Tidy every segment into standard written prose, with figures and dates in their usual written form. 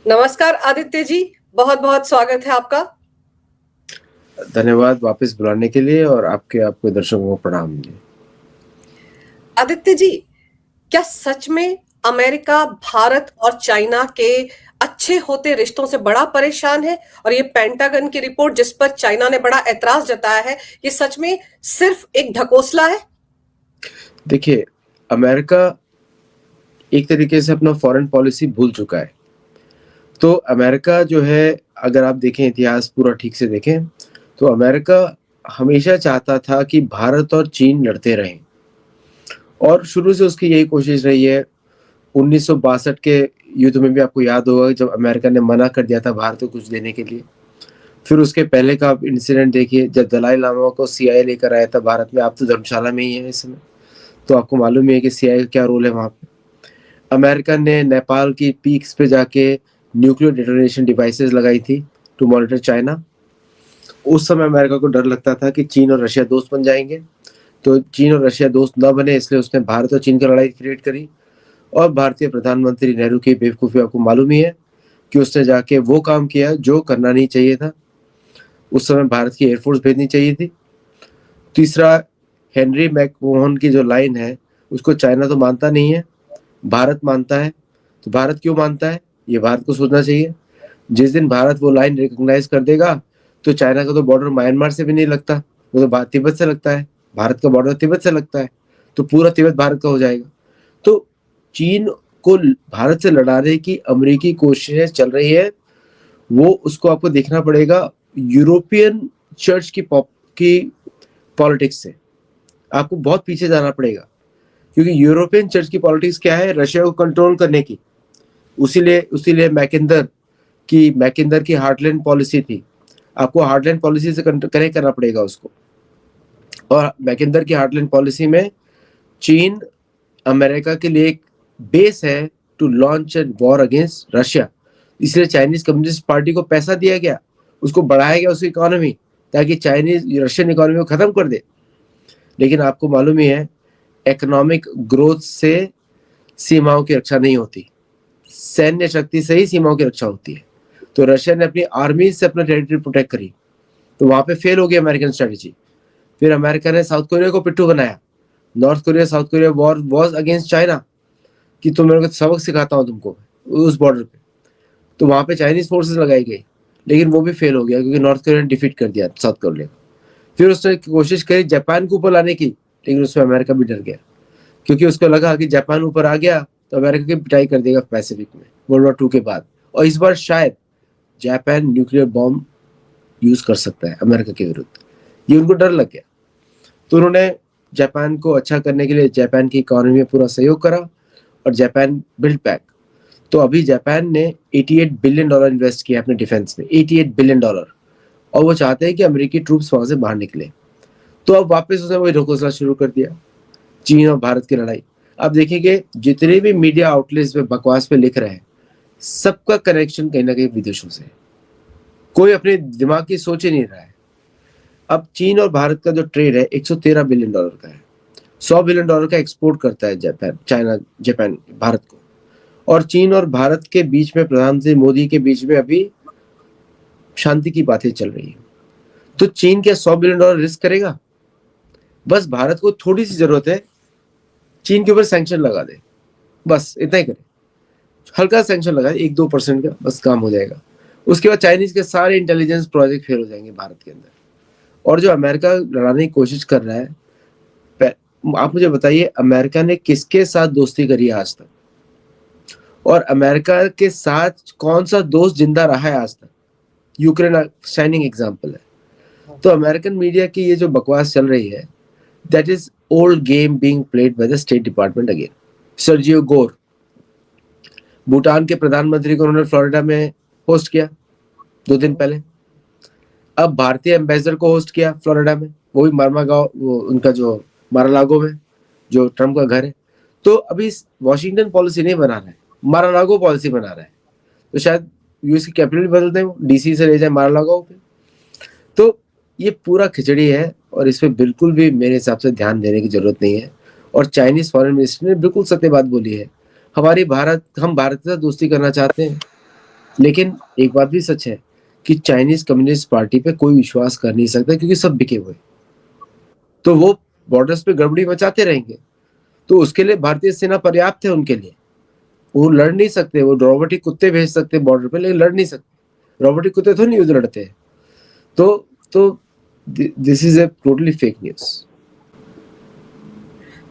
नमस्कार आदित्य जी, बहुत बहुत स्वागत है आपका। धन्यवाद वापस बुलाने के लिए और आपके दर्शकों को प्रणाम जी। आदित्य जी, क्या सच में अमेरिका भारत और चाइना के अच्छे होते रिश्तों से बड़ा परेशान है? और ये पेंटागन की रिपोर्ट जिस पर चाइना ने बड़ा ऐतराज जताया है, ये सच में सिर्फ एक ढकोसला है? देखिए, अमेरिका एक तरीके से अपना फॉरेन पॉलिसी भूल चुका है। तो अमेरिका जो है, अगर आप देखें इतिहास पूरा ठीक से देखें, तो अमेरिका हमेशा चाहता था कि भारत और चीन लड़ते रहें और शुरू से उसकी यही कोशिश रही है। 1962 के युद्ध में भी आपको याद होगा जब अमेरिका ने मना कर दिया था भारत को कुछ देने के लिए। फिर उसके पहले का आप इंसिडेंट देखिए जब दलाई लामा को सीआईए लेकर आया था भारत में। आप तो धर्मशाला में ही हैं इस समय, तो आपको मालूम ही है कि सीआईए का क्या रोल है वहाँ पे। अमेरिका ने नेपाल की पीक्स पे जाके न्यूक्लियर डेटोनेशन डिवाइसेस लगाई थी टू मॉनिटर चाइना। उस समय अमेरिका को डर लगता था कि चीन और रशिया दोस्त बन जाएंगे, तो चीन और रशिया दोस्त न बने, इसलिए उसने भारत और चीन की लड़ाई क्रिएट करी। और भारतीय प्रधानमंत्री नेहरू की बेवकूफ़ी आपको मालूम ही है कि उसने जाके वो काम किया जो करना नहीं चाहिए था। उस समय भारत की एयरफोर्स भेजनी चाहिए थी। तीसरा, हेनरी मैकमोहन की जो लाइन है उसको चाइना तो मानता नहीं है, भारत मानता है। तो भारत क्यों मानता है ये भारत को सोचना चाहिए। जिस दिन भारत वो लाइन रिकॉग्नाइज कर देगा तो चाइना का तो बॉर्डर म्यांमार से भी नहीं लगता, वो तो तिब्बत से लगता है। भारत का बॉर्डर तिब्बत से लगता है, तो पूरा तिब्बत भारत का हो जाएगा। तो चीन को भारत से लड़ाने की अमेरिकी कोशिशें चल रही है, वो उसको आपको देखना पड़ेगा यूरोपियन चर्च की पॉलिटिक्स से। आपको बहुत पीछे जाना पड़ेगा, क्योंकि यूरोपियन चर्च की पॉलिटिक्स क्या है, रशिया को कंट्रोल करने की। उसीलिए मैकिंदर की हार्टलैंड पॉलिसी थी। आपको हार्टलैंड पॉलिसी से कनेक्ट करना पड़ेगा उसको। और मैकिंदर की हार्टलैंड पॉलिसी में चीन अमेरिका के लिए एक बेस है to launch an war against Russia. इसलिए चाइनीज कम्युनिस्ट पार्टी को पैसा दिया गया, उसको बढ़ाया गया उसकी इकोनॉमी, ताकि चाइनीज रशियन इकोनॉमी को खत्म कर दे। लेकिन आपको मालूम ही है, इकोनॉमिक ग्रोथ से सीमाओं की रक्षा नहीं होती, सैन्य शक्ति से ही सीमाओं की रक्षा होती है। तो रशिया ने अपनी आर्मी से अपना टेरिटरी प्रोटेक्ट करी, तो वहां पे फेल हो गई अमेरिकन स्ट्रेटेजी। फिर अमेरिका ने साउथ कोरिया को पिट्ठू बनाया। North Korea south Korea war was against China कि तुम मेरे को सबक सिखाता हूँ तुमको उस बॉर्डर पे। तो वहां पे चाइनीज फोर्सेस लगाई गई, लेकिन वो भी फेल हो गया क्योंकि नॉर्थ कोरिया ने डिफीट कर दिया साउथ कोरिया को। फिर उसने कोशिश करी जापान को ऊपर लाने की, लेकिन उसमें अमेरिका भी डर गया, क्योंकि उसको लगा कि जापान ऊपर आ गया तो अमेरिका की पिटाई कर देगा पैसिफिक में वर्ल्ड वॉर 2 के बाद। और इस बार शायद जापान न्यूक्लियर बॉम्ब यूज कर सकता है अमेरिका के विरुद्ध, ये उनको डर लग गया। तो उन्होंने जापान को अच्छा करने के लिए जापान की इकोनॉमी में पूरा सहयोग करा और जापान बिल्ड बैक। तो अभी जापान ने $88 बिलियन इन्वेस्ट किया अपने डिफेंस में, $88 बिलियन। और वो चाहते हैं कि अमेरिकी ट्रूप्स वहां से बाहर निकले। तो अब वापस उसने वही ढकोसला शुरू कर दिया, चीन और भारत की लड़ाई। अब देखिए जितने भी मीडिया आउटलेट्स पे बकवास पे लिख रहे हैं, सबका कनेक्शन कहीं ना कहीं विदेशों से है। कोई अपने दिमाग की सोच ही नहीं रहा है। अब चीन और भारत का जो ट्रेड है $113 बिलियन का है। $100 बिलियन का एक्सपोर्ट करता है जापान भारत को। और चीन और भारत के बीच में, प्रधानमंत्री मोदी के बीच में अभी शांति की बातें चल रही है। तो चीन क्या $100 बिलियन रिस्क करेगा? बस भारत को थोड़ी सी जरूरत है, चीन के ऊपर सैंक्शन लगा दे, बस इतना ही करे। हल्का सैंक्शन लगा 1-2% का, बस काम हो जाएगा। उसके बाद चाइनीज के सारे इंटेलिजेंस प्रोजेक्ट फेल हो जाएंगे भारत के अंदर। और जो अमेरिका लड़ाने की कोशिश कर रहा है, आप मुझे बताइए अमेरिका ने किसके साथ दोस्ती करी है आज तक, और अमेरिका के साथ कौन सा दोस्त जिंदा रहा है आज तक? यूक्रेन शाइनिंग एग्जांपल है। तो अमेरिकन मीडिया की ये जो बकवास चल रही है, that is old game being played by the state department again. Sergio Gor, Bhutan के प्रधानमंत्री को उन्होंने फ्लोरिडा में होस्ट किया 2 दिन पहले। अब भारतीय एम्बेसडर को होस्ट किया फ्लोरिडा में, वो भी मार्मागांव, वो उनका जो मारालागो में जो ट्रम्प का घर है। तो अभी वॉशिंगटन पॉलिसी नहीं बना रहा है, मारालागो पॉलिसी बना रहा है। तो शायद यूएस की कैपिटल बदल दें, डीसी से ले जाए मारालागो पे। तो ये पूरा खिचड़ी है और इस पे बिल्कुल भी मेरे हिसाब से ध्यान देने की जरूरत नहीं है। और चाइनीज फॉरेन मिनिस्टर ने बिल्कुल सत्य बात बोली है, हम भारत के साथ दोस्ती करना चाहते हैं, लेकिन एक बात भी सच है कि चाइनीज कम्युनिस्ट पार्टी पे कोई विश्वास कर नहीं सकता क्योंकि सब बिके हुए, तो वो बॉर्डर्स पे गड़बड़ी मचाते रहेंगे। तो उसके लिए भारतीय सेना पर्याप्त है उनके लिए। वो लड़ नहीं सकते, वो रोबोटिक कुत्ते भेज सकते बॉर्डर पे, लेकिन लड़ नहीं सकते। रोबोटिक कुत्ते तो नहीं युद्ध लड़ते हैं। तो this is a totally fake news.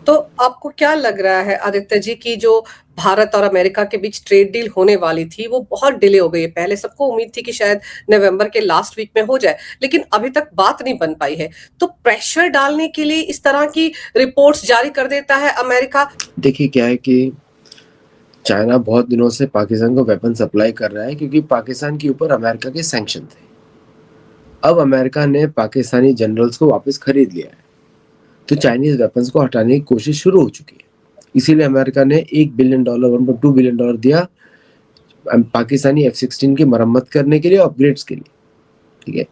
तो आपको क्या लग रहा है आदित्य जी की जो भारत और अमेरिका के बीच ट्रेड डील होने वाली थी वो बहुत डिले हो गई है। पहले सबको उम्मीद थी कि शायद नवंबर के लास्ट वीक में हो जाए, लेकिन अभी तक बात नहीं बन पाई है। तो प्रेशर डालने के लिए इस तरह की रिपोर्ट्स जारी कर देता है अमेरिका। देखिए क्या है कि चाइना बहुत दिनों से पाकिस्तान को वेपन सप्लाई कर रहा है क्योंकि पाकिस्तान के ऊपर अमेरिका के सैंक्शन थे। अब अमेरिका ने पाकिस्तानी जनरल्स को वापस खरीद लिया है, तो चाइनीज वेपन्स को हटाने की कोशिश शुरू हो चुकी है। इसीलिए अमेरिका ने $1 बिलियन 1.2 बिलियन डॉलर दिया पाकिस्तानी F-16 की मरम्मत करने के लिए, अपग्रेड्स के लिए। ठीक है,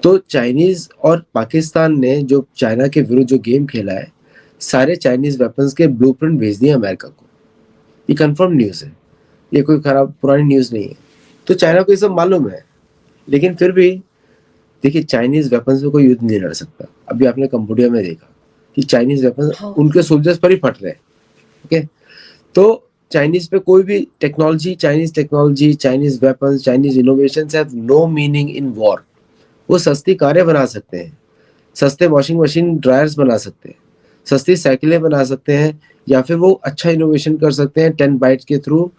तो चाइनीज और पाकिस्तान ने जो चाइना के विरुद्ध जो गेम खेला है, सारे चाइनीज वेपन्स के ब्लूप्रिंट भेज दिए अमेरिका को। ये कंफर्म न्यूज है, ये कोई खराब पुरानी न्यूज नहीं है। तो चाइना को ये सब मालूम है, लेकिन फिर भी देखिए चाइनीज वेपन्स में कोई युद्ध नहीं लड़ सकता। अभी आपने कंबोडिया में देखा कि चाइनीज वेपन हाँ। उनके सोल्जर्स पर ही फट रहे हैं। ओके, तो चाइनीज पे कोई भी technology, Chinese weapons, Chinese innovations have no meaning in war. वो सस्ती कारें बना सकते हैं, सस्ते वॉशिंग मशीन ड्रायर्स बना सकते हैं, सस्ती साइकिलें बना सकते हैं, या फिर वो अच्छा इनोवेशन कर सकते हैं 10 बाइट्स के थ्रू,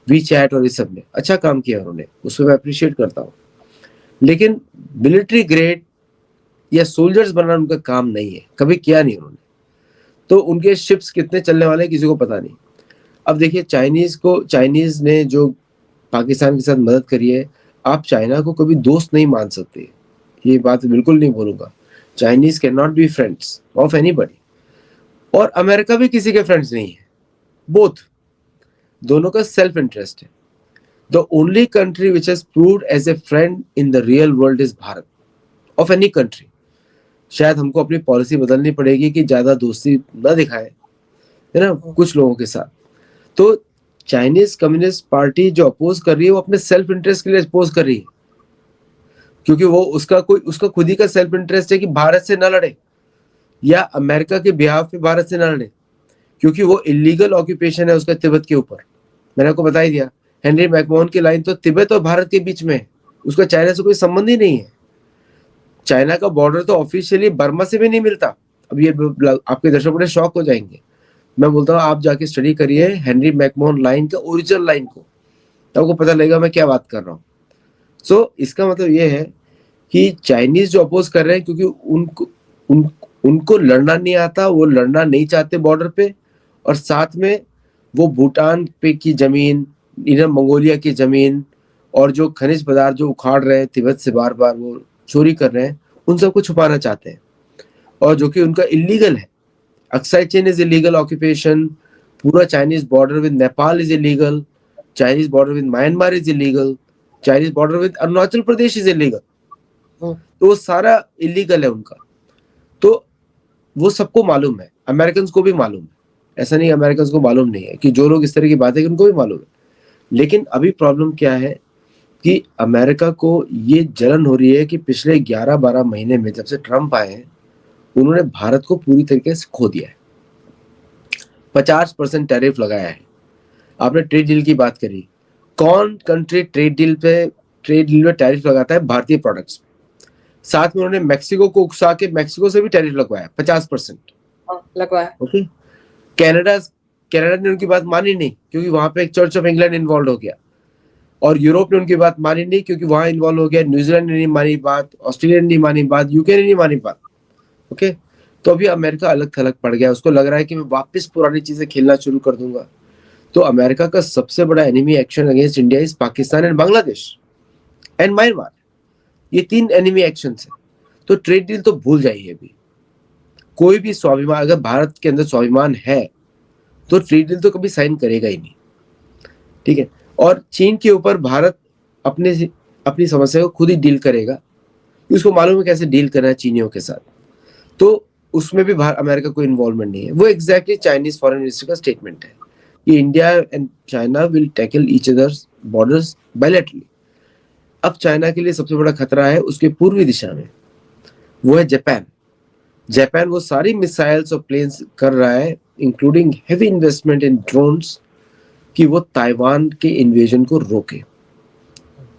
वी चैट और इस सब में अच्छा काम किया उन्होंने, उसमें मैं अप्रिशिएट करता हूँ। लेकिन मिलिट्री ग्रेड या सोल्जर्स बनाना उनका काम नहीं है, कभी किया नहीं उन्होंने। तो उनके शिप्स कितने चलने वाले हैं किसी को पता नहीं। अब देखिए चाइनीज ने जो पाकिस्तान के साथ मदद करी है, आप चाइना को कभी दोस्त नहीं मान सकते, ये बात बिल्कुल नहीं बोलूंगा। Chinese can not be friends of anybody, और अमेरिका भी किसी के फ्रेंड्स नहीं है। बोथ, दोनों का सेल्फ इंटरेस्ट है। The only country which has proved as a friend in the real world is Bharat, of any country. शायद हमको अपनी पॉलिसी बदलनी पड़ेगी कि ज्यादा दोस्ती न दिखाए, है ना, कुछ लोगों के साथ। तो चाइनीज कम्युनिस्ट पार्टी जो अपोज कर रही है, वो अपने सेल्फ इंटरेस्ट के लिए अपोज कर रही है, क्योंकि वो उसका खुद ही का सेल्फ इंटरेस्ट है कि भारत से न लड़े या अमेरिका के बिहाफ पे भारत से न लड़े, क्योंकि वो इलीगल ऑक्यूपेशन है उसका तिब्बत के ऊपर। मैंने आपको बता ही दिया, हेनरी मैकमोहन की लाइन तो तिब्बत और भारत के बीच में है, उसका चाइना से कोई संबंध ही नहीं है। चाइना का बॉर्डर तो ऑफिशियली बर्मा से भी नहीं मिलता। अब ये आपके दर्शक बड़े शॉक हो जाएंगे। मैं बोलता हूँ आप जाके स्टडी करिए हेनरी मैकमोहन लाइन का ओरिजिनल लाइन को, तो आपको पता लगेगा मैं क्या बात कर रहा हूँ। सो इसका मतलब ये है कि चाइनीज जो अपोज कर रहे हैं, क्योंकि उनको लड़ना नहीं आता, वो लड़ना नहीं चाहते बॉर्डर पे, और साथ में वो भूटान पे की जमीन, इनर मंगोलिया की जमीन, और जो खनिज पदार्थ जो उखाड़ रहे हैं तिब्बत से बार बार वो चोरी कर रहे हैं, उन सबको छुपाना चाहते हैं, और जो कि उनका इलीगल है। Aksai Chin is illegal occupation, पूरा Chinese border with Nepal is illegal, Chinese border with Myanmar is illegal, Chinese border with Arunachal Pradesh is illegal. तो वो सारा इलीगल है उनका। तो वो सबको मालूम है, अमेरिकन को भी मालूम है। ऐसा नहीं अमेरिकन को मालूम नहीं है, कि जो लोग इस तरह की बातें उनको भी मालूम है। लेकिन अभी प्रॉब्लम क्या है कि अमेरिका को ये जलन हो रही है कि पिछले 11-12 महीने में जब से ट्रम्प आए हैं, उन्होंने भारत को पूरी तरीके से खो दिया है। 50% टैरिफ लगाया है। आपने ट्रेड डील की बात करी, कौन कंट्री ट्रेड डील में टैरिफ लगाता है? भारतीय प्रोडक्ट्स। साथ में उन्होंने मेक्सिको को उकसा के मेक्सिको से भी टैरिफ लगवाया 50% लगवाया। ओके, कनाडा ने उनकी बात मानी नहीं, क्योंकि वहां पे एक चर्च ऑफ इंग्लैंड इन्वॉल्व हो गया, और यूरोप ने उनकी बात मानी नहीं क्योंकि वहां इन्वॉल्व हो गया। न्यूजीलैंड ने नहीं मानी बात, ऑस्ट्रेलिया ने नहीं मानी बात, यूके ने नहीं मानी बात। ओके, तो अभी अमेरिका अलग थलग पड़ गया, उसको लग रहा है कि मैं वापस पुरानी चीजें खेलना शुरू कर दूंगा। तो अमेरिका का सबसे बड़ा enemy action against India is Pakistan and Bangladesh and Myanmar. ये 3 एनिमी एक्शन है। तो ट्रेड डील तो भूल जाइए। अभी कोई भी स्वाभिमान, अगर भारत के अंदर स्वाभिमान है तो ट्रेड डील तो कभी साइन करेगा ही नहीं। ठीक है, और चीन के ऊपर भारत अपनी समस्या को खुद ही डील करेगा, उसको मालूम है कैसे डील करना है चीनियों के साथ। तो उसमें भी अमेरिका कोई इन्वॉल्वमेंट नहीं है। वो एग्जैक्टली चाइनीज फॉरेन मिनिस्टर का स्टेटमेंट है कि India and China will tackle each others borders bilaterally. अब चाइना के लिए सबसे बड़ा खतरा है उसके पूर्वी दिशा में, वो है जापान। जापान वो सारी मिसाइल्स और प्लेन्स कर रहा है, इंक्लूडिंग हेवी इन्वेस्टमेंट इन ड्रोन्स, कि वो ताइवान के इन्वेजन को रोके।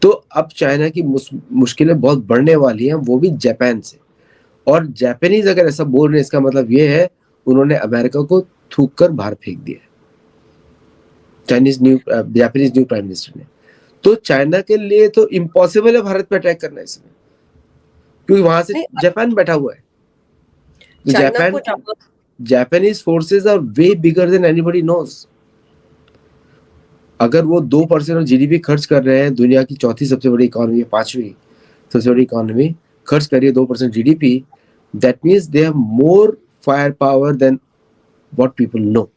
तो अब चाइना की मुश्किलें बहुत बढ़ने वाली हैं, वो भी जापान से। और जापानीज अगर ऐसा बोल रहे हैं, इसका मतलब ये है उन्होंने अमेरिका को थूक कर बाहर फेंक दिया है, जापानीज न्यू प्राइम मिनिस्टर ने। तो चाइना के लिए तो इम्पॉसिबल है भारत पे अटैक करना इसमें, क्योंकि वहां से नहीं, जापान बैठा हुआ है। तो चाइना को जहाँ Japanese forces are way bigger than anybody knows. अगर वो 2% ऑफ जीडीपी खर्च कर रहे हैं, दुनिया की चौथी सबसे बड़ी इकोनॉमी है, 5वीं सबसे बड़ी इकोनॉमी, खर्च करिए 2% GDP, that means they have more fire power than what people know.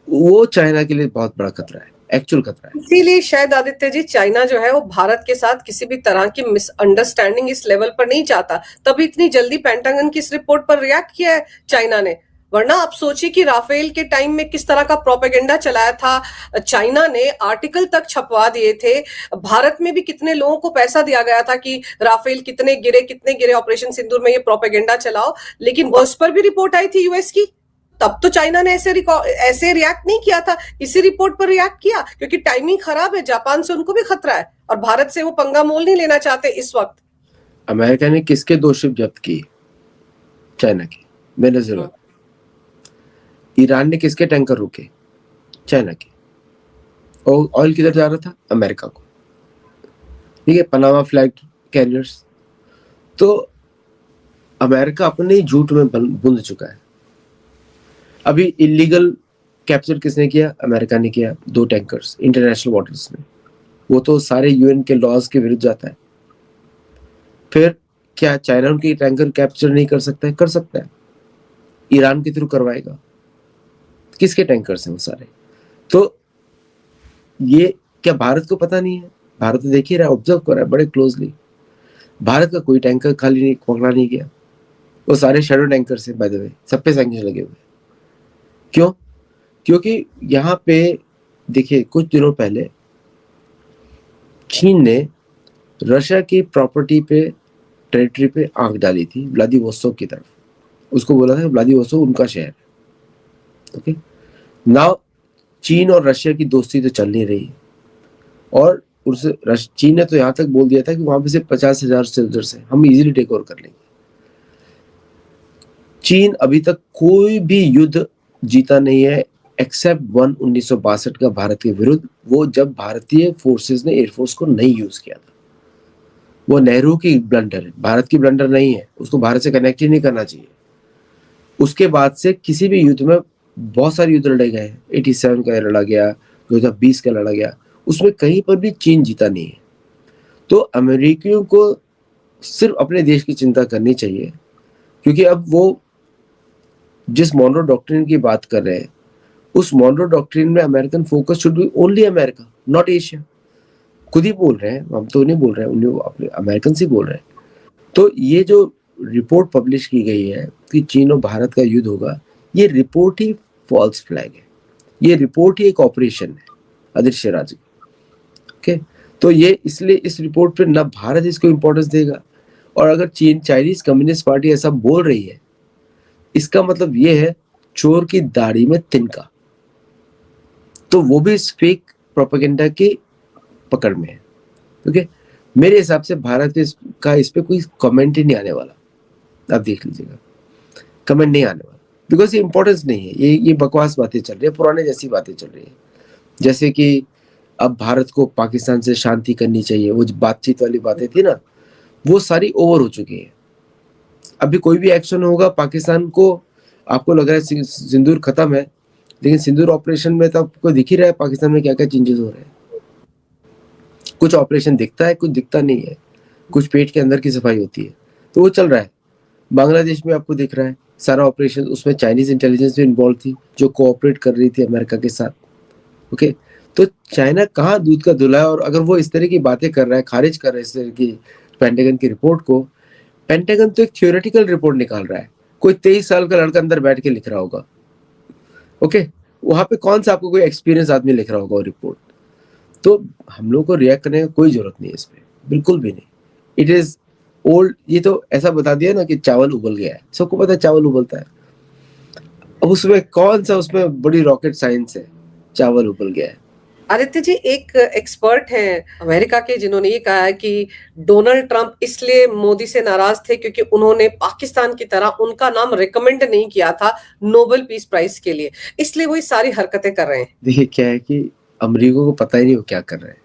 वो चाइना के लिए बहुत बड़ा खतरा है, एक्चुअल खतरा है। इसीलिए शायद आदित्य जी चाइना जो है वो भारत के साथ किसी भी तरह की मिसअंडरस्टैंडिंग इस लेवल पर नहीं चाहता, तभी इतनी जल्दी पेंटागन की इस रिपोर्ट पर रिएक्ट किया है चाइना ने। वरना आप सोचिए कि राफेल के टाइम में किस तरह का प्रोपेगेंडा चलाया था चाइना ने, आर्टिकल तक छपवा दिए थे, भारत में भी कितने लोगों को पैसा दिया गया था कि राफेल कितने गिरे, ऑपरेशन सिंदूर में ये प्रोपेगेंडा चलाओ, लेकिन उस पर भी रिपोर्ट आई थी यूएस की। तब तो चाइना ने ऐसे रिएक्ट नहीं किया था, इसी रिपोर्ट पर रिएक्ट किया, क्योंकि टाइमिंग खराब है, जापान से उनको भी खतरा है और भारत से वो पंगा मोल नहीं लेना चाहते इस वक्त। अमेरिका ने किसके 2 शिप जब्त की? चाइना की, वेनेजुएला। ईरान ने किसके टैंकर रोके? चाइना के। और ऑयल किधर जा रहा था? अमेरिका को। ठीक है, पनामा फ्लैग कैरियर्स। तो अमेरिका अपने ही झूठ में बुंद चुका है। अभी इलीगल कैप्चर किसने किया? अमेरिका ने किया, 2 टैंकर्स इंटरनेशनल वाटर्स में। वो तो सारे यूएन के लॉज के विरुद्ध जाता है। फिर क्या चाइना उनकी टैंकर कैप्चर नहीं कर सकता है? कर सकता है, ईरान के थ्रू करवाएगा। किसके टैंकर्स हैं वो सारे? तो ये क्या भारत को पता नहीं है? भारत तो देख ही रहा है, ऑब्जर्व कर रहा है बड़े क्लोजली। भारत का कोई टैंकर खाली नहीं पकड़ा नहीं गया। वो सारे शैडो टैंकर्स हैं बाय द वे, सब पे सैंक्शन लगे हुए। क्यों? क्योंकि यहाँ पे देखिए, कुछ दिनों पहले चीन ने रशिया की प्रॉपर्टी पे, टेरिटरी पे आंख डाली थी, व्लादिवोस्तोक की तरफ। उसको बोला था व्लादिवोस्तोक उनका शहर है। ओके, नाउ चीन और रशिया की दोस्ती तो चल नहीं रही, और चीन ने तो यहाँ तक बोल दिया था कि वहां पे सिर्फ 50,000 सोल्जर्स हैं, हम इजीली टेक ओवर कर लेंगे। चीन अभी तक कोई भी युद्ध जीता नहीं है एक्सेप्ट 1962 का भारत के विरुद्ध, वो जब भारतीय फोर्सेस ने एयरफोर्स को नहीं यूज किया था। वो नेहरू की ब्लंडर है, भारत की ब्लंडर नहीं है, उसको भारत से कनेक्ट ही नहीं करना चाहिए। उसके बाद से किसी भी युद्ध में बहुत सारे युद्ध लड़े गए, 87 का लड़ा गया, 2020 का लड़ा गया, उसमें कहीं पर भी चीन जीता नहीं है। तो अमेरिकियों को सिर्फ अपने देश की चिंता करनी चाहिए, क्योंकि अब वो जिस मॉनरो डॉक्ट्रिन की बात कर रहे हैं, उस मॉनरो डॉक्ट्रिन में American focus should be only America, not Asia. खुद ही बोल रहे हैं, हम तो नहीं बोल रहे हैं, उन्हें अपने अमेरिकन से बोल रहे हैं। तो ये जो रिपोर्ट पब्लिश की गई है कि चीन और भारत का युद्ध होगा, ये रिपोर्ट ही फॉल्स फ्लैग है, ये रिपोर्ट ही एक ऑपरेशन है अदृश्य राज्य। ओके, तो ये इसलिए इस रिपोर्ट पे ना भारत इसको इंपॉर्टेंस देगा, और अगर चाइनीज कम्युनिस्ट पार्टी ऐसा बोल रही है, इसका मतलब ये है चोर की दाढ़ी में तिनका। तो वो भी इस फेक प्रोपेगेंडा की पकड़ में है। ओके, मेरे हिसाब से भारत का इस पे कोई कमेंट ही नहीं आने वाला, आप देख लीजिएगा, कमेंट नहीं आने वाला, बिकॉज ये इंपॉर्टेंस नहीं है। ये बकवास बातें चल रही है, पुराने जैसी बातें चल रही है, जैसे कि अब भारत को पाकिस्तान से शांति करनी चाहिए, वो जो बातचीत वाली बातें थी ना, वो सारी ओवर हो चुकी है। अभी कोई भी एक्शन होगा पाकिस्तान को, आपको लग रहा है सिंदूर खत्म है, लेकिन सिंदूर ऑपरेशन में तो आपको दिख ही रहा है पाकिस्तान में क्या क्या चेंजेस हो रहे हैं। कुछ ऑपरेशन दिखता है, कुछ दिखता नहीं है, कुछ पेट के अंदर की सफाई होती है, तो वो चल रहा है। बांग्लादेश में आपको दिख रहा है सारा ऑपरेशन, उसमें चाइनीज इंटेलिजेंस भी इन्वॉल्व थी, जो कोऑपरेट कर रही थी अमेरिका के साथ। ओके, तो चाइना कहाँ दूध का धुला है? और अगर वो इस तरह की बातें कर रहा है, खारिज कर रहा है इस तरह की पेंटागन की रिपोर्ट को, पेंटागन तो एक थ्योरेटिकल रिपोर्ट निकाल रहा है, कोई 23 साल का लड़का अंदर बैठ के लिख रहा होगा। ओके, वहां पे कौन सा आपको कोई एक्सपीरियंस आदमी लिख रहा होगा वो रिपोर्ट? तो हम लोग को रिएक्ट करने का कोई जरूरत नहीं है इस पे। बिल्कुल भी नहीं। It is old. ये तो ऐसा बता दिया ना कि चावल उबल गया है, सबको पता है चावल उबलता है। अब उसमें कौन सा उसमें बड़ी रॉकेट साइंस है, चावल उबल गया है। आदित्य जी, एक एक्सपर्ट हैं अमेरिका के जिन्होंने ये कहा है कि डोनाल्ड ट्रंप इसलिए मोदी से नाराज थे क्योंकि उन्होंने पाकिस्तान की तरह उनका नाम रिकमेंड नहीं किया था नोबेल पीस प्राइज के लिए, इसलिए वो ये सारी हरकतें कर रहे हैं। देखिए क्या है कि अमरीका को पता ही नहीं वो क्या कर रहे हैं,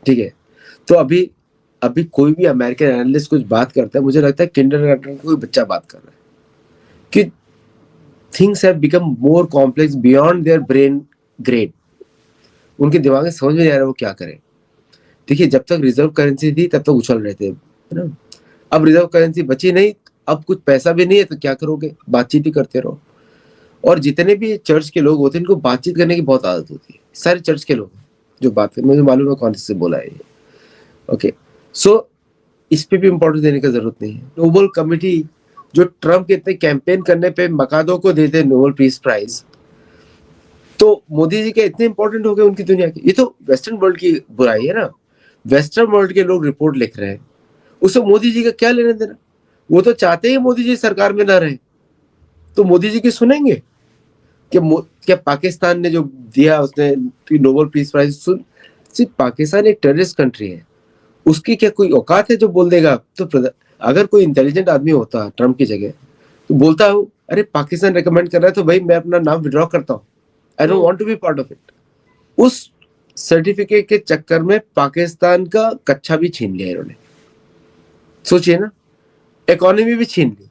ठीक है। तो अभी अभी कोई भी अमेरिकन एनालिस्ट कुछ बात करता है, मुझे लगता है किंडरगार्टन का कोई बच्चा बात कर रहा है कि things have become more complex beyond their brain grade. उनके दिमाग में समझ में नहीं आ रहा वो क्या करें। देखिए जब तक रिजर्व करेंसी थी तब तक उछल रहे थे, है ना। अब रिजर्व करेंसी बची नहीं, अब कुछ पैसा भी नहीं है तो क्या करोगे, बातचीत ही करते रहो। और जितने भी चर्च के लोग होते हैं इनको बातचीत करने की बहुत आदत होती है, सारे चर्च के लोग जो बात करते, मुझे मालूम है कौन से बोला है ये। ओके, सो इस पे भी इम्पोर्टेंस देने की जरूरत नहीं है। नोबल कमिटी जो ट्रम्प के इतने कैंपेन करने पे मकादो को देते हैं नोबल पीस प्राइज, तो मोदी जी के इतने इंपॉर्टेंट हो गए उनकी दुनिया के। ये तो वेस्टर्न वर्ल्ड की बुराई है ना, वेस्टर्न वर्ल्ड के लोग रिपोर्ट लिख रहे हैं, उससे मोदी जी का क्या लेना देना। वो तो चाहते ही मोदी जी सरकार में ना रहे, तो मोदी जी की सुनेंगे क्या पाकिस्तान ने जो दिया उसने नोबेल पीस प्राइज, सुन सिर्फ पाकिस्तान एक टेररिस्ट कंट्री है, उसकी क्या कोई औकात है जो बोल देगा। तो अगर कोई इंटेलिजेंट आदमी होता ट्रम्प की जगह तो बोलता हूँ अरे पाकिस्तान रिकमेंड कर रहा है तो भाई मैं अपना नाम विड्रॉ करता हूँ, I don't want to be part of it. उस सर्टिफिकेट के चक्कर में पाकिस्तान का कच्चा भी छीन लिया इन्होंने, सोचिए ना, इकोनॉमी भी छीन ली।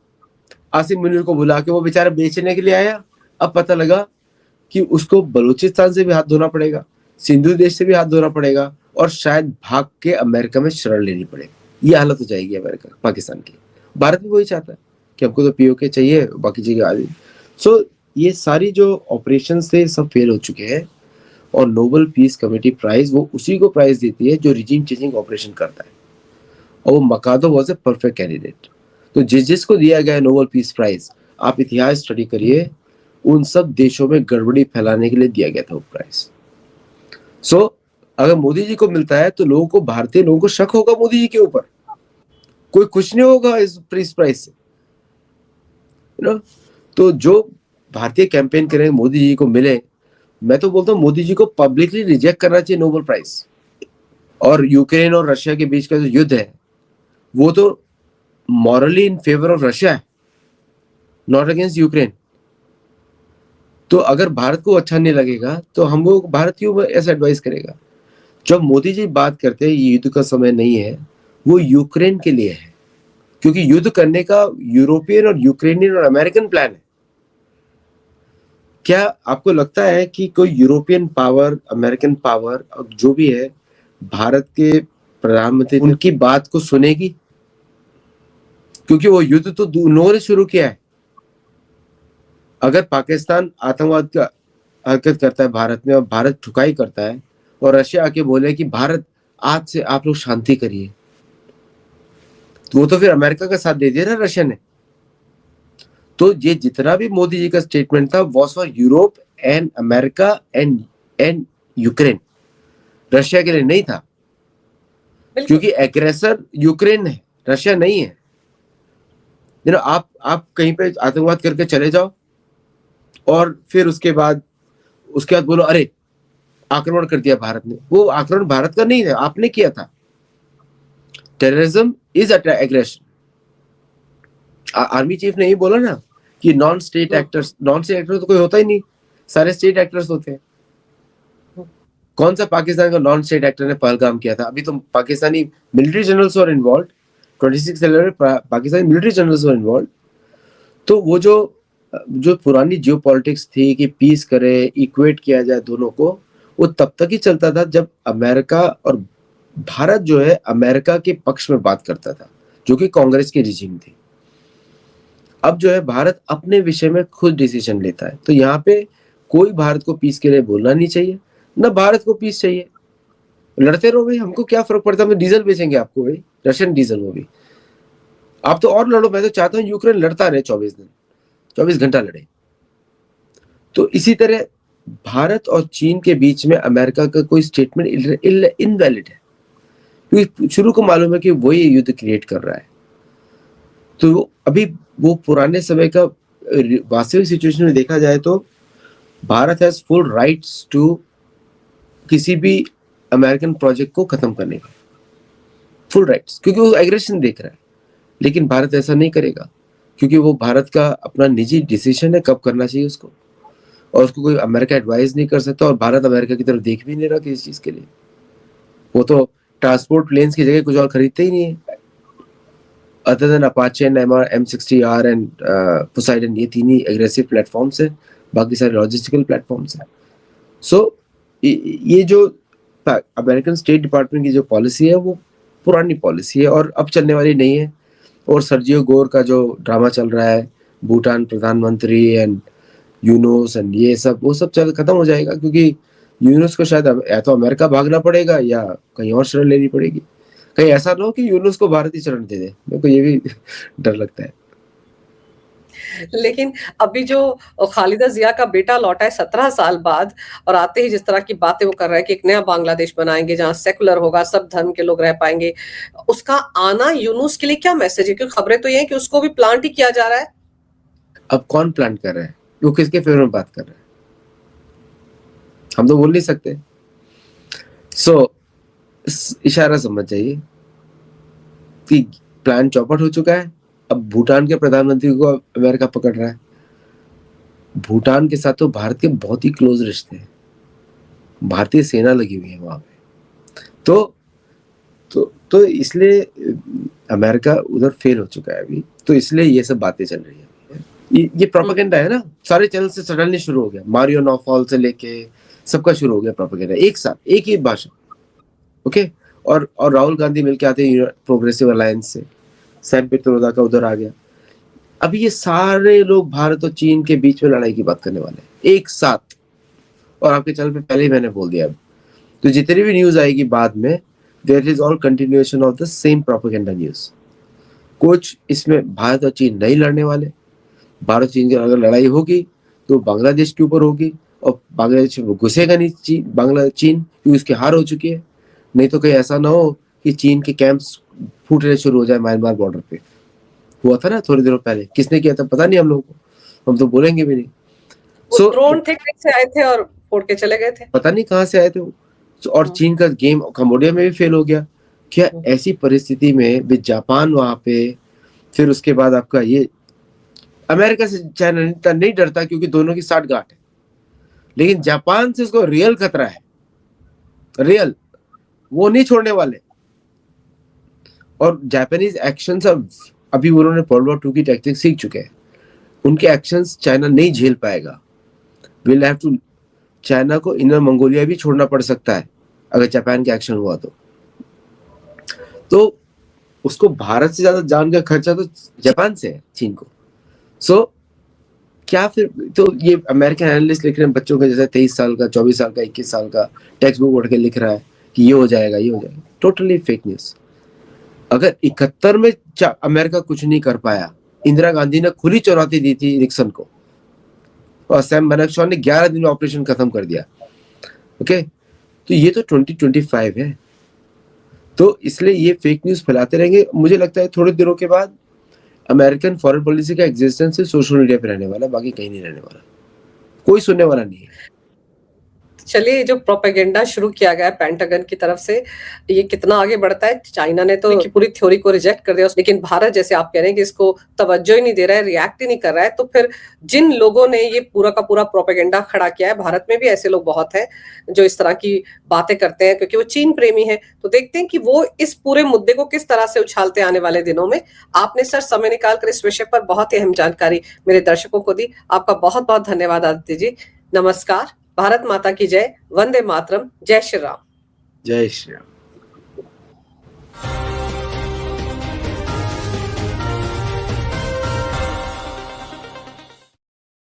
आसिम मुनीर को बुला के वो बेचारा बेचने के लिए आया, अब पता लगा कि उसको बलूचिस्तान से भी हाथ धोना पड़ेगा, सिंधु देश से भी हाथ धोना पड़ेगा, और शायद भाग के अमेरिका में शरण लेनी पड़ेगी। ये हालत हो जाएगी अमेरिका पाकिस्तान की। भारत भी वही चाहता है कि हमको तो पीओके चाहिए, बाकी चीजें आदि। सो ये सारी जो ऑपरेशन थे सब फेल हो चुके हैं, और नोबेल पीस कमेटी प्राइज वो उसी को प्राइज देती है जो रिजीम चेंजिंग ऑपरेशन करता है, और वो मकादो वाज ए परफेक्ट कैंडिडेट। तो जिसको दिया गया नोबेल पीस प्राइज, आप इतिहास स्टडी करिए, उन सब देशों में गड़बड़ी फैलाने के लिए दिया गया था वो प्राइज। सो अगर मोदी जी को मिलता है तो लोगों को, भारतीय लोगों को शक होगा मोदी जी के ऊपर, कोई खुश नहीं होगा इस प्राइज से, यू नो। तो जो भारतीय कैंपेन करें मोदी जी को मिले, मैं तो बोलता हूँ मोदी जी को पब्लिकली रिजेक्ट करना चाहिए नोबेल प्राइज। और यूक्रेन और रशिया के बीच का जो युद्ध है वो तो morally in favour of Russia है, नॉट अगेंस्ट यूक्रेन। तो अगर भारत को अच्छा नहीं लगेगा तो हम लोग भारत क्यों ऐसा एडवाइस करेगा। जब मोदी जी बात करते हैं ये युद्ध का समय नहीं है, वो यूक्रेन के लिए है, क्योंकि युद्ध करने का यूरोपियन और यूक्रेनियन और अमेरिकन प्लान है। क्या आपको लगता है कि कोई यूरोपियन पावर, अमेरिकन पावर जो भी है, भारत के प्रधानमंत्री उनकी बात को सुनेगी? क्योंकि वो युद्ध तो उन्होंने शुरू किया है। अगर पाकिस्तान आतंकवाद का हरकत करता है भारत में और भारत ठुकाई करता है, और रशिया आके बोले कि भारत आज से आप लोग शांति करिए, तो वो तो फिर अमेरिका का साथ दे दिया ना रशिया ने। तो ये जितना भी मोदी जी का स्टेटमेंट था was for Europe and America and Ukraine, Russia के लिए नहीं था, क्योंकि एग्रेसर यूक्रेन है, रशिया नहीं है। आप कहीं पे आतंकवाद करके चले जाओ और फिर उसके बाद बोलो अरे आक्रमण कर दिया भारत ने, वो आक्रमण भारत का नहीं है, आपने किया था। Terrorism is aggression. Army chief ने ही बोला ना कि नॉन स्टेट एक्टर्स तो कोई होता ही नहीं, सारे स्टेट एक्टर्स होते हैं। कौन सा पाकिस्तान का नॉन स्टेट एक्टर ने पहलगाम किया था? अभी तो पाकिस्तानी मिलिट्री जनरल्स वर इन्वॉल्व, 26 सितंबर पाकिस्तानी मिलिट्री जनरल्स वर इन्वॉल्व। तो वो जो पुरानी जियो पॉलिटिक्स थी कि पीस करे, इक्वेट किया जाए दोनों को, वो तब तक ही चलता था जब अमेरिका और भारत जो है अमेरिका के पक्ष में बात करता था, जो कि कांग्रेस की रिजीम थी। अब जो है भारत अपने विषय में खुद डिसीजन लेता है, तो यहाँ पे कोई भारत को पीस के लिए बोलना नहीं चाहिए, ना भारत को पीस चाहिए। लड़ते रहो भाई, हमको क्या फर्क पड़ता है, हम डीजल बेचेंगे आपको भाई, रशियन डीजल, वो भी आप तो और लड़ो। मैं तो चाहता हूँ यूक्रेन लड़ता रहे 24 घंटा लड़े। तो इसी तरह भारत और चीन के बीच में अमेरिका का कोई स्टेटमेंट इनवैलिड है, क्योंकि शुरू को मालूम है कि वो ये युद्ध क्रिएट कर रहा है। तो अभी वो पुराने समय का वास्तविक सिचुएशन में देखा जाए तो Bharat has full rights to किसी भी अमेरिकन प्रोजेक्ट को खत्म करने का, फुल राइट्स, क्योंकि वो एग्रेशन देख रहा है। लेकिन भारत ऐसा नहीं करेगा, क्योंकि वो भारत का अपना निजी डिसीजन है कब करना चाहिए उसको, और उसको कोई अमेरिका एडवाइस नहीं कर सकता, और भारत अमेरिका की तरफ देख भी नहीं रहा किसी चीज के लिए। वो तो ट्रांसपोर्ट प्लेन्स की जगह कुछ और खरीदते ही नहीं है, other than Apache and M60R and Poseidon, ये तीन ही एग्रेसिव प्लेटफॉर्म्स है, बाकी सारे लॉजिस्टिकल प्लेटफॉर्म्स है। सो ये जो अमेरिकन स्टेट डिपार्टमेंट की जो पॉलिसी है वो पुरानी पॉलिसी है और अब चलने वाली नहीं है। और सर्जियो गोर का जो ड्रामा चल रहा है, भूटान प्रधानमंत्री एंड यूनूस एंड ये सब, वो सब चल खत्म हो जाएगा, क्योंकि यूनूस को शायद या तो अमेरिका भागना पड़ेगा या कहीं और शरण लेनी पड़ेगी। कहीं ऐसा ना हो कि यूनूस को भारत ही शरण दे दे, मेरे को ये भी डर लगता है। लेकिन अभी जो खालिदा जिया का बेटा लौटा है 17 साल बाद, और आते ही जिस तरह की बातें वो कर रहा है कि एक नया बांग्लादेश बनाएंगे जहां सेकुलर होगा, सब धर्म के लोग रह पाएंगे, उसका आना यूनुस के लिए क्या मैसेज है? क्योंकि खबरें तो ये है कि उसको भी प्लांट ही किया जा रहा है। अब कौन प्लांट कर रहा है, वो किसके फेवर में बात कर रहा है, हम तो बोल नहीं सकते। सो इशारा समझ जाइए कि प्लान चौपट हो चुका है। अब भूटान के प्रधानमंत्री को अमेरिका पकड़ रहा है। भूटान के साथ तो भारत के बहुत ही क्लोज रिश्ते हैं, भारतीय सेना लगी हुई है वहां पे। तो इसलिए अमेरिका उधर फेल हो चुका है अभी, तो इसलिए ये सब बातें चल रही है। ये प्रोपेगेंडा है ना, सारे चैनल से सडनली शुरू हो गया, मारियो नौफॉल से लेके सबका शुरू हो गया प्रोपेगेंडा, एक साथ एक ही भाषा। ओके, और राहुल गांधी मिलके आते हैं प्रोग्रेसिव अलायंस से, सैम पित्रोदा का उधर आ गया। अब ये सारे लोग भारत और चीन के बीच में लड़ाई की बात करने वाले हैं एक साथ, और आपके चैनल पे पहले ही मैंने बोल दिया। अब तो जितनी भी न्यूज आएगी बाद में, there is all continuation of the same propaganda news. कुछ इसमें भारत और चीन नहीं लड़ने वाले, भारत चीन की अगर लड़ाई होगी तो बांग्लादेश के ऊपर होगी, और बांग्लादेश में घुसेगा नहीं चीन, क्योंकि उसकी हार हो चुकी है। नहीं तो कहीं ऐसा ना हो कि चीन के कैंप्स फूटने शुरू हो जाए म्यांमार बॉर्डर पे। हुआ था ना थोड़ी देर पहले, किसने किया था पता नहीं हम लोगों को, हम तो बोलेंगे भी नहीं। ड्रोन थे, कहीं से आए थे और फोड़ के चले गए थे, पता नहीं कहाँ से आए थे वो। और चीन का गेम कंबोडिया में भी फेल हो गया। क्या ऐसी परिस्थिति में भी जापान वहां पे, फिर उसके बाद आपका ये अमेरिका से चाइना नहीं डरता क्योंकि दोनों की साठगांठ है, लेकिन जापान से उसको रियल खतरा है, रियल, वो नहीं छोड़ने वाले। और जापानीज एक्शंस अभी उन्होंने वर्ल्ड वॉर 2 की टैक्टिक सीख चुके हैं, उनके एक्शंस चाइना नहीं झेल पाएगा। विल हैव टू, चाइना को इनर मंगोलिया भी छोड़ना पड़ सकता है अगर जापान का एक्शन हुआ तो उसको भारत से ज्यादा जान का खर्चा तो जापान से है चीन को। क्या फिर तो ये अमेरिकन एनालिस्ट लिख रहे हैं बच्चों का, जैसे 23 साल का, 24 साल का, 21 साल का टेक्स्ट बुक उठ के लिख रहा है कि ये हो जाएगा, ये हो जाएगा। Totally fake news. अगर 71 में अमेरिका कुछ नहीं कर पाया, इंदिरा गांधी ने खुली चुनौती दी थी निक्सन को, और सैम बनक्शॉन ने 11 दिन में ऑपरेशन खत्म कर दिया। ओके, तो ये तो 2025 है, तो इसलिए ये फेक न्यूज फैलाते रहेंगे। मुझे लगता है थोड़े दिनों के बाद अमेरिकन फॉरेन पॉलिसी का एग्जिस्टेंस सिर्फ सोशल मीडिया पे रहने वाला, बाकी कहीं नहीं रहने वाला, कोई सुनने वाला नहीं है। चलिए, जो प्रोपेगेंडा शुरू किया गया है पेंटागन की तरफ से, ये कितना आगे बढ़ता है? चाइना ने तो पूरी थ्योरी को रिजेक्ट कर दिया, लेकिन भारत, जैसे आप कह रहे हैं कि इसको तवज्जो ही नहीं दे रहा है, रिएक्ट ही नहीं कर रहा है, तो फिर जिन लोगों ने ये पूरा का पूरा प्रोपेगेंडा खड़ा किया है, भारत में भी ऐसे लोग बहुत हैं जो इस तरह की बातें करते हैं क्योंकि वो चीन प्रेमी है। तो देखते हैं कि वो इस पूरे मुद्दे को किस तरह से उछालते आने वाले दिनों में। आपने सर समय निकालकर इस विषय पर बहुत ही अहम जानकारी मेरे दर्शकों को दी, आपका बहुत बहुत धन्यवाद आदित्य जी। नमस्कार, भारत माता की जय, वंदे मातरम, जय श्री राम। जय श्री राम।